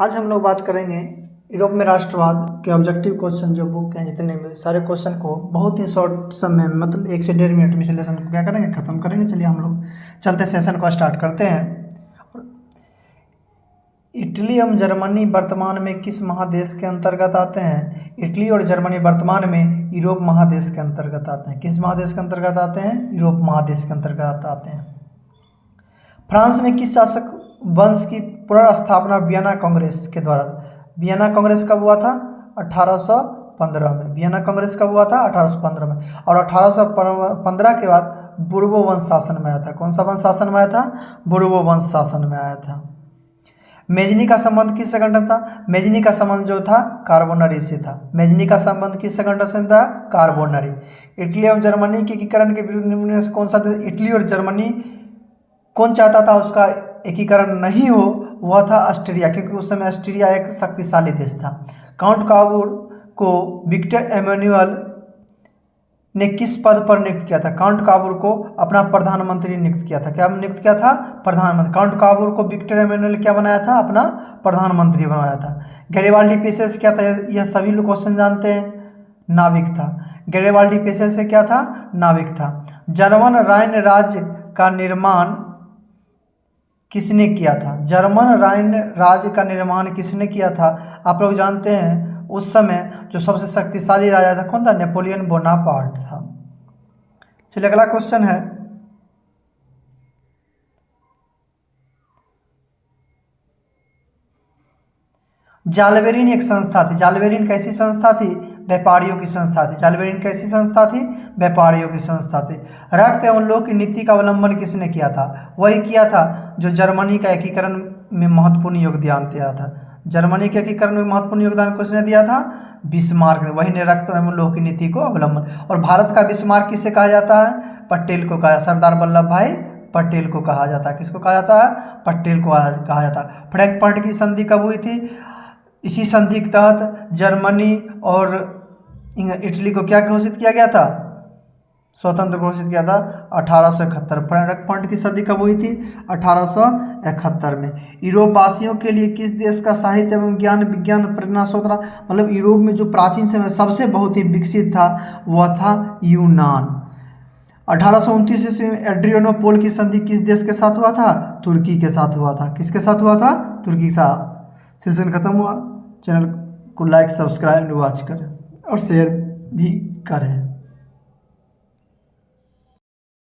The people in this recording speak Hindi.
आज हम लोग बात करेंगे यूरोप में राष्ट्रवाद के ऑब्जेक्टिव क्वेश्चन जो बुक हैं जितने भी सारे क्वेश्चन को बहुत ही शॉर्ट समय में मतलब 1 से 1.5 मिनट में इस लेसन को क्या करेंगे ख़त्म करेंगे। चलिए हम लोग चलते सेशन को स्टार्ट करते हैं। इटली एवं जर्मनी वर्तमान में किस महादेश के अंतर्गत आते हैं? इटली और जर्मनी वर्तमान में यूरोप महादेश के अंतर्गत आते हैं। किस महादेश के अंतर्गत आते हैं? यूरोप महादेश के अंतर्गत आते हैं। फ्रांस में किस शासक वंश की पुनर्स्थापना वियना कांग्रेस के द्वारा? वियना कांग्रेस कब हुआ था? 1815 में। वियना कांग्रेस कब हुआ था? 1815 में। और 1815 के बाद बुर्बो वंश शासन में आया था। कौन सा वंश शासन में आया था? बुर्बो वंश शासन में आया था। मेजनी का संबंध किस संगठन था? मेजनी का संबंध जो था कार्बोनरी से था। मेजनी का संबंध किस संगठन से था? कार्बोनरी। इटली एवं जर्मनी के एकीकरण के विरुद्ध निम्न में से कौन सा देश? इटली और जर्मनी कौन चाहता था उसका एकीकरण नहीं हो? वह था ऑस्ट्रिया, क्योंकि उस समय ऑस्ट्रिया एक शक्तिशाली देश था। काउंट काबूर को विक्टर एमेनुअल ने किस पद पर नियुक्त किया था? काउंट काबूर को अपना प्रधानमंत्री नियुक्त किया था। क्या नियुक्त किया था? प्रधानमंत्री। काउंट काबूर को विक्टर एमेनुअल क्या बनाया था? अपना प्रधानमंत्री बनाया था। गैरिबाल्डी पेशेस क्या था? यह सभी लोग क्वेश्चन जानते हैं। नाविक था। गैरिबाल्डी पेशेस से क्या था? नाविक था। जर्मन राइन राज्य का निर्माण किसने किया था? जर्मन राइन राज्य का निर्माण किसने किया था? आप लोग जानते हैं उस समय जो सबसे शक्तिशाली राजा था कौन था? नेपोलियन बोनापार्ट था। चलिए अगला क्वेश्चन है, जालबेरिन एक संस्था थी। जालबेरिन कैसी संस्था थी? व्यापारियों की संस्था थी। जालबेरिन कैसी संस्था थी? व्यापारियों की संस्था थी। रक्त एवं लोक की नीति का अवलंबन किसने किया था? वही किया था जो जर्मनी का एकीकरण में महत्वपूर्ण योगदान दिया था। जर्मनी के एकीकरण में महत्वपूर्ण योगदान किसने दिया था? बिस्मार्क ने। वही ने रक्त एवं लोक की नीति को अवलंबन। और भारत का बिस्मार्क किसे कहा जाता है? पटेल को कहा, सरदार वल्लभ भाई पटेल को कहा जाता है। किसको कहा जाता है? पटेल को कहा जाता है। फ्रैंकफर्ट की संधि कब हुई थी? इसी संधि के तहत जर्मनी और इटली को क्या घोषित किया गया था? स्वतंत्र घोषित किया था 1871। फ्रैंकफर्ट की संधि कब हुई थी? 1871 में। यूरोप वासियों के लिए किस देश का साहित्य एवं ज्ञान विज्ञान प्रेरणा स्रोत रहा? मतलब यूरोप में जो प्राचीन समय सबसे बहुत ही विकसित था वह था यूनान। 1829 ईस्वी में एड्रियानोपोल की संधि किस देश के साथ हुआ था? तुर्की के साथ हुआ था। किसके साथ हुआ था? तुर्की के साथ। सेशन खत्म हुआ। चैनल को लाइक सब्सक्राइब वॉच करें और शेयर भी करें।